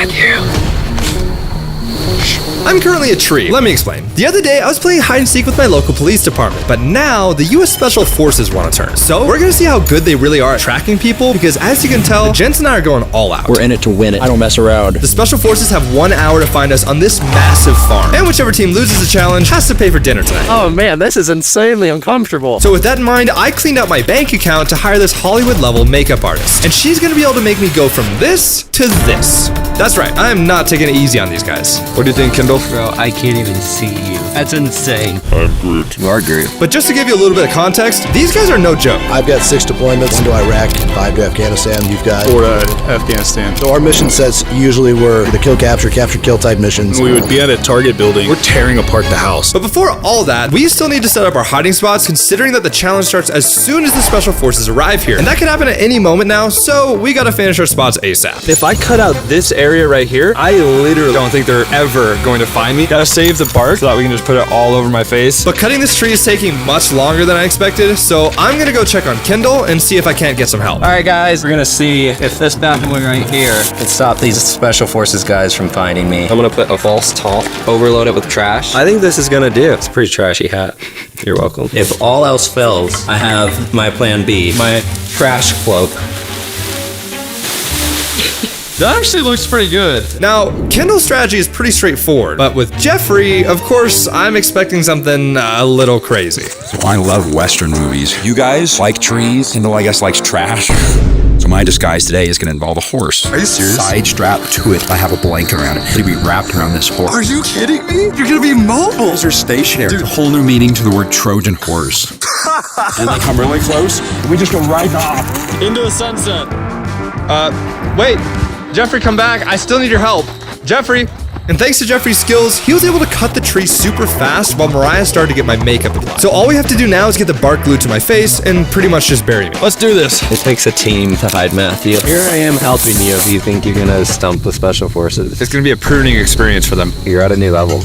Matthew. I'm currently a tree. Let me explain. The other day, I was playing hide and seek with my local police department, but now the US Special Forces want a turn. So we're gonna see how good they really are at tracking people, because as you can tell, Jens and I are going all out. We're in it to win it. I don't mess around. The Special Forces have 1 hour to find us on this massive farm, and whichever team loses the challenge has to pay for dinner tonight. Oh man, this is insanely uncomfortable. So with that in mind, I cleaned out my bank account to hire this Hollywood-level makeup artist, and she's gonna be able to make me go from this to this. That's right, I am not taking it easy on these guys. What do you think, Kendall? Bro, I can't even see you. That's insane. I'm Groot. You are Groot. But just to give you a little bit of context, these guys are no joke. I've got 6 deployments, 1 to Iraq, 5 to Afghanistan. You've got 4 to Afghanistan. So our mission sets usually were the kill, capture, kill type missions. We would be at a target building. We're tearing apart the house. But before all that, we still need to set up our hiding spots, considering that the challenge starts as soon as the Special Forces arrive here. And that can happen at any moment now, so we gotta finish our spots ASAP. If I cut out this area right here, I literally don't think they're ever going to find me. Gotta save the bark so that we can just put it all over my face. But cutting this tree is taking much longer than I expected, so I'm gonna go check on Kendall and see if I can't get some help. All right, guys, we're gonna see if this bad boy right here can stop these Special Forces guys from finding me. I'm gonna put a false top, overload it with trash. I think this is gonna do. It's a pretty trashy hat. You're welcome. If all else fails, I have my plan B, my trash cloak. That actually looks pretty good. Now, Kendall's strategy is pretty straightforward, but with Jeffrey, of course, I'm expecting something a little crazy. So I love Western movies. You guys like trees? Kendall, I guess, likes trash. So my disguise today is going to involve a horse. Are you serious? Side strapped to it, I have a blanket around it. It'll be wrapped around this horse. Are you kidding me? You're gonna be mobile. These are stationary. It's a whole new meaning to the word Trojan horse. And they come really close, and we just go right off. Into the sunset. Wait, Jeffrey, come back. I still need your help. Jeffrey. And thanks to Jeffrey's skills, he was able to cut the tree super fast while Mariah started to get my makeup applied. So all we have to do now is get the bark glued to my face and pretty much just bury me. Let's do this. It takes a team to hide Matthew. Here I am helping you if you think you're gonna stump the Special Forces. It's gonna be a pruning experience for them. You're at a new level.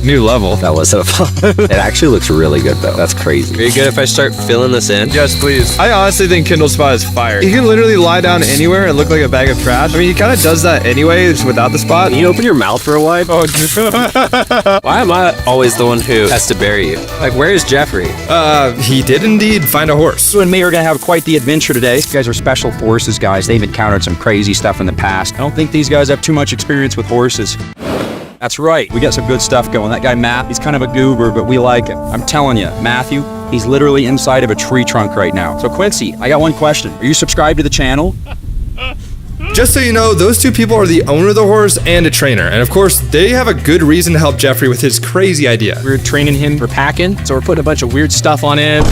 New level. That was so fun. It actually looks really good though. That's crazy. Are you good if I start filling this in? Yes, please. I honestly think Kindle's spot is fire. He can literally lie down anywhere and look like a bag of trash. I mean, he kind of does that anyway, just without the spot. Can you open your mouth real wide? Oh, Why am I always the one who has to bury you? Like, where's Jeffrey? He did indeed find a horse. You and me are gonna have quite the adventure today. You guys are Special Forces guys. They've encountered some crazy stuff in the past. I don't think these guys have too much experience with horses. That's right, we got some good stuff going. That guy Matt, he's kind of a goober, but we like him. I'm telling you, Matthew, he's literally inside of a tree trunk right now. So Quincy, I got one question. Are you subscribed to the channel? Just so you know, those two people are the owner of the horse and a trainer. And of course, they have a good reason to help Jeffrey with his crazy idea. We're training him for packing, so we're putting a bunch of weird stuff on him.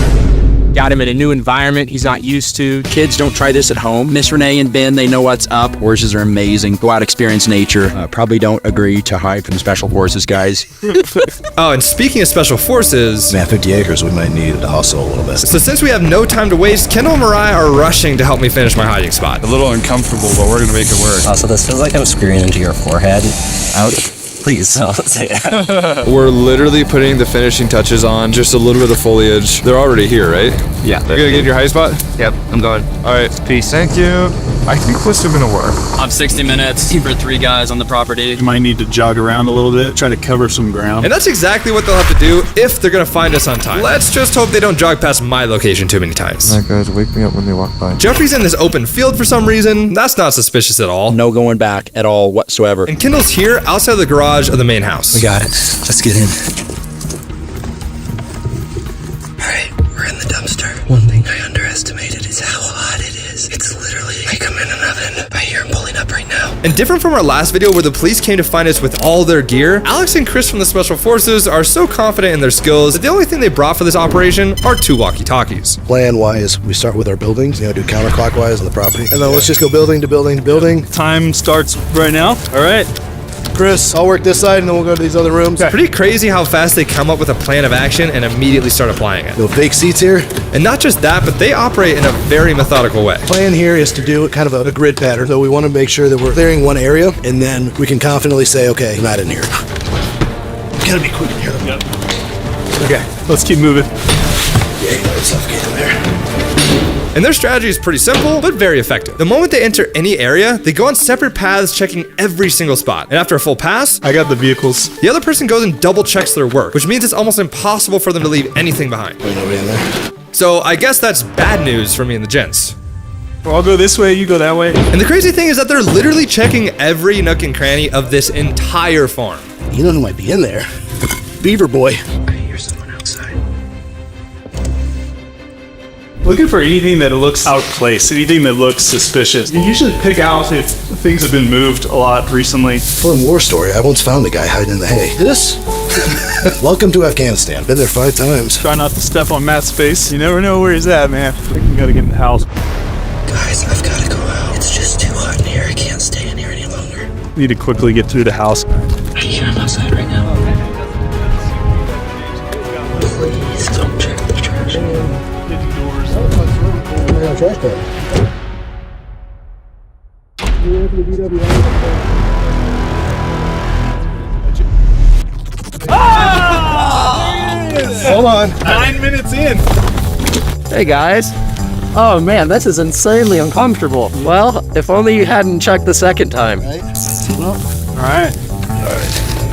Got him in a new environment he's not used to. Kids, don't try this at home. Miss Renee and Ben, they know what's up. Horses are amazing. Go out, experience nature. Probably don't agree to hide from Special Forces, guys. Oh, and speaking of Special Forces... Man, 50 acres, we might need to hustle a little bit. So since we have no time to waste, Kendall and Mariah are rushing to help me finish my hiding spot. A little uncomfortable, but we're gonna make it work. Oh, so this feels like I'm screaming into your forehead. Please, don't say that. we're literally putting the finishing touches on, just a little bit of foliage. They're already here, right? Yeah. You're gonna get your high spot? Yep, I'm going. All right, peace. Thank you. I think this is gonna work. I'm 60 minutes for 3 guys on the property. You might need to jog around a little bit, try to cover some ground. And that's exactly what they'll have to do if they're gonna find us on time. Let's just hope they don't jog past my location too many times. Alright guys, wake me up when they walk by. Jeffrey's in this open field for some reason. That's not suspicious at all. No going back at all whatsoever. And Kendall's here outside of the garage of the main house. We got it. Let's get in. Alright, we're in the dumpster. One thing I underestimated is how hot it is. It's literally like I'm in an oven. I hear him pulling up right now. And different from our last video where the police came to find us with all their gear, Alex and Chris from the Special Forces are so confident in their skills that the only thing they brought for this operation are 2 walkie-talkies. Plan-wise, we start with our buildings, do counterclockwise on the property. And then let's just go building to building to building. Time starts right now. All right. Chris, I'll work this side and then we'll go to these other rooms. It's pretty crazy how fast they come up with a plan of action and immediately start applying it. No fake seats here. And not just that, but they operate in a very methodical way. Plan here is to do kind of a grid pattern. So we want to make sure that we're clearing one area and then we can confidently say, okay, I'm not in here. Gotta be quick in here. Yep. Okay, let's keep moving. Yeah, you know, it's suffocating there. And their strategy is pretty simple, but very effective. The moment they enter any area, they go on separate paths checking every single spot. And after a full pass, I got the vehicles. the other person goes and double checks their work, which means it's almost impossible for them to leave anything behind. Ain't nobody in there. So I guess that's bad news for me and the gents. Well, I'll go this way, you go that way. And the crazy thing is that they're literally checking every nook and cranny of this entire farm. You know who might be in there? Beaver Boy. I hear someone outside. Looking for anything that looks out of place, anything that looks suspicious. You usually pick out if things have been moved a lot recently. Fun war story. I once found a guy hiding in the hay. This? Welcome to Afghanistan. Been there 5 times. Try not to step on Matt's face. You never know where he's at, man. I think we gotta get in the house. Guys, I've got to go out. It's just too hot in here. I can't stay in here any longer. Need to quickly get through the house. I hear him outside right now. Please don't check the trash. Hold on. 9 minutes in. Hey guys. Oh man, this is insanely uncomfortable. Well, if only you hadn't checked the second time. All right.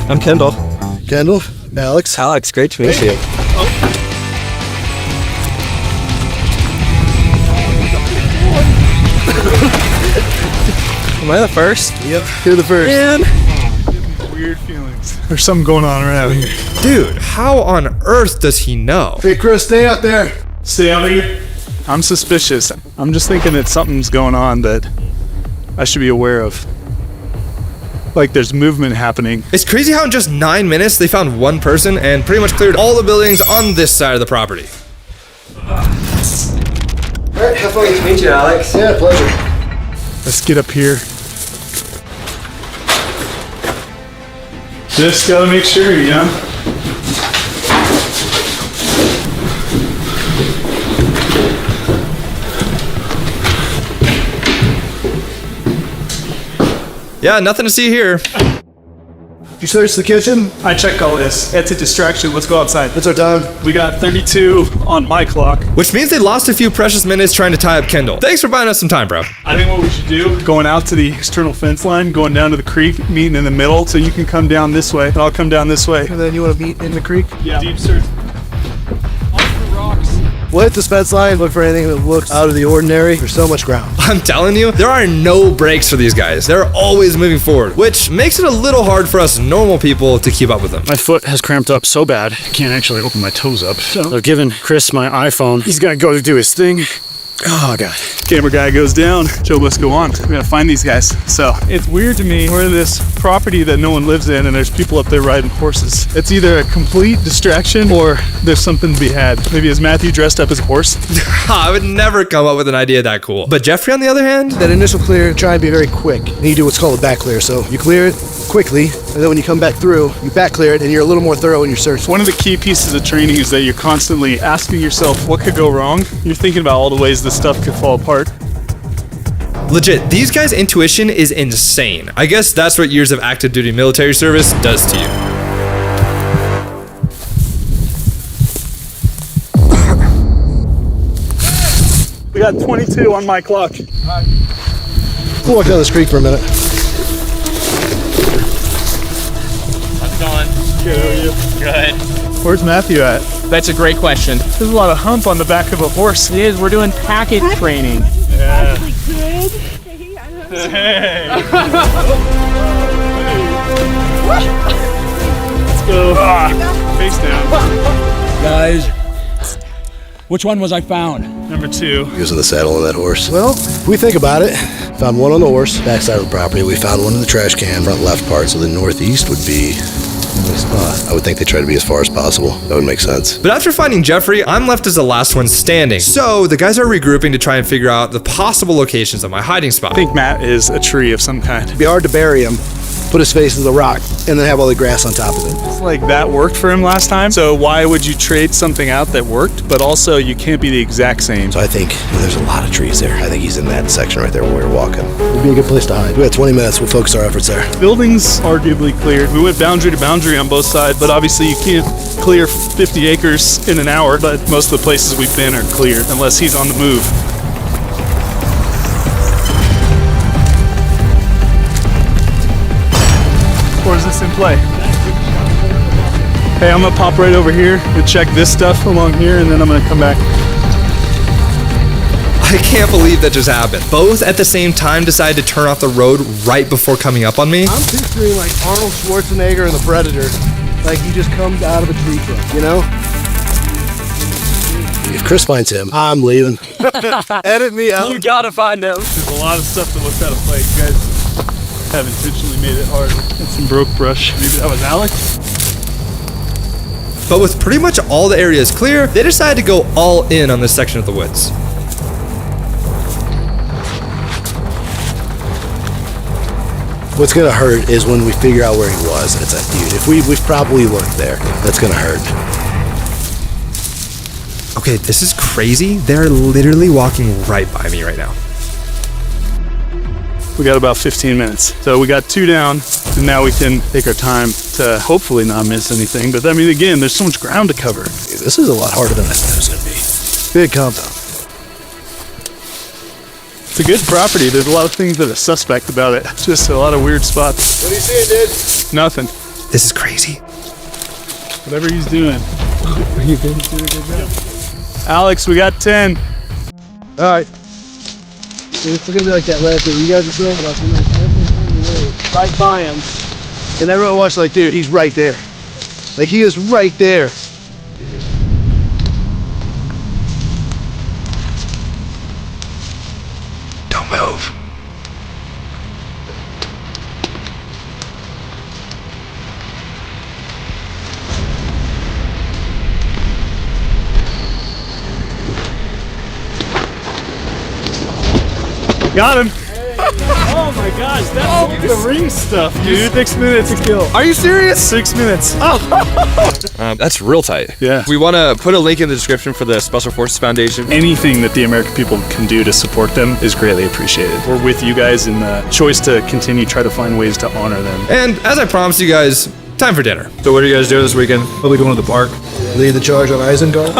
I'm Kendall. Kendall. Alex. Alex, great to meet you. Am I the first? Yep. You're the first. Man. Weird feelings. There's something going on around here. Dude, how on earth does he know? Hey, Chris, stay out there. Stay out of here. I'm suspicious. I'm just thinking that something's going on that I should be aware of. Like there's movement happening. It's crazy how in just 9 minutes they found one person and pretty much cleared all the buildings on this side of the property. All right, have fun. Great to meet you, Alex. Yeah, pleasure. Let's get up here. Just gotta make sure, you know? Yeah, nothing to see here. You search the kitchen? I checked all this. It's a distraction. Let's go outside. What's our time? We got 32 on my clock. Which means they lost a few precious minutes trying to tie up Kendall. Thanks for buying us some time, bro. I think what we should do, going out to the external fence line, going down to the creek, meeting in the middle, so you can come down this way, and I'll come down this way. And then you want to meet in the creek? Yeah. Deep search. We'll hit this fence line, look for anything that looks out of the ordinary. There's so much ground. I'm telling you, there are no breaks for these guys. They're always moving forward, which makes it a little hard for us normal people to keep up with them. My foot has cramped up so bad, I can't actually open my toes up. So I've given Chris my iPhone. He's gonna go do his thing. Oh, God. Camera guy goes down. Joe must go on. We gotta find these guys. So it's weird to me. We're in this property that no one lives in, and there's people up there riding horses. It's either a complete distraction or there's something to be had. Maybe is Matthew dressed up as a horse? I would never come up with an idea that cool. But Jeffrey, on the other hand, That initial clear, try and be very quick. And you do what's called a back clear. So you clear it quickly, and then when you come back through, you back clear it, and you're a little more thorough in your search. One of the key pieces of training is that you're constantly asking yourself what could go wrong. You're thinking about all the ways this stuff could fall apart. legit, these guys' intuition is insane. I guess that's what years of active duty military service does to you. We got 22 on my clock. We'll walk down this creek for a minute. How's it going? Good, how are you? Good. Where's Matthew at? That's a great question. There's a lot of hump on the back of a horse. It is. We're doing packet training. Yeah. Hey. Let's go. Face down. Guys, which one was I found? Number 2. He was in the saddle on that horse. Well, if we think about it, found one on the horse, backside of the property. We found one in the trash can, front left part. So the northeast would be the spot. I would think they try to be as far as possible. That would make sense. But after finding Jeffrey, I'm left as the last one standing. So the guys are regrouping to try and figure out the possible locations of my hiding spot. I think Matt is a tree of some kind. It'd be hard to bury him put his face in the rock, and then have all the grass on top of it. It's like that worked for him last time. So why would you trade something out that worked, but also you can't be the exact same? So I think there's a lot of trees there. I think he's in that section right there where we were walking. Would be a good place to hide. We got 20 minutes. We'll focus our efforts there. Buildings arguably cleared. We went boundary to boundary on both sides, but obviously you can't clear 50 acres in an hour. But most of the places we've been are clear unless he's on the move. Or is this in play? Hey, I'm gonna pop right over here and check this stuff along here, and then I'm gonna come back. I can't believe that just happened. Both at the same time decided to turn off the road right before coming up on me. I'm picturing like Arnold Schwarzenegger in The Predator. Like he just comes out of a tree trunk, you know? If Chris finds him, I'm leaving. Edit me out. You gotta find them. There's a lot of stuff that looks out of place, guys. Have intentionally made it hard. And some broke brush. Maybe that was Alex? But with pretty much all the areas clear, they decided to go all in on this section of the woods. What's gonna hurt is when we figure out where he was, and it's like, dude, if we've probably looked there, that's gonna hurt. Okay, this is crazy. They're literally walking right by me right now. We got about 15 minutes. So we got 2 down, and now we can take our time to hopefully not miss anything. But I mean, again, there's so much ground to cover. This is a lot harder than I thought it was gonna be. Big compound. It's a good property. There's a lot of things that are suspect about it. Just a lot of weird spots. What are you seeing, dude? Nothing. This is crazy. Whatever he's doing. He's doing a good job. Alex, we got 10. All right. It's gonna be like that last thing. You guys are building up right by him. And everyone watched like, dude, he's right there. Like he is right there. Don't move. Got him. Oh my gosh, that's the ring stuff, dude. 6 minutes to kill. Are you serious? 6 minutes. That's real tight. Yeah. We want to put a link in the description for the Special Forces Foundation. Anything that the American people can do to support them is greatly appreciated. We're with you guys in the choice to continue try to find ways to honor them. And as I promised you guys, time for dinner. So what are you guys doing this weekend? Probably going to the park. Lead the charge on Isengard.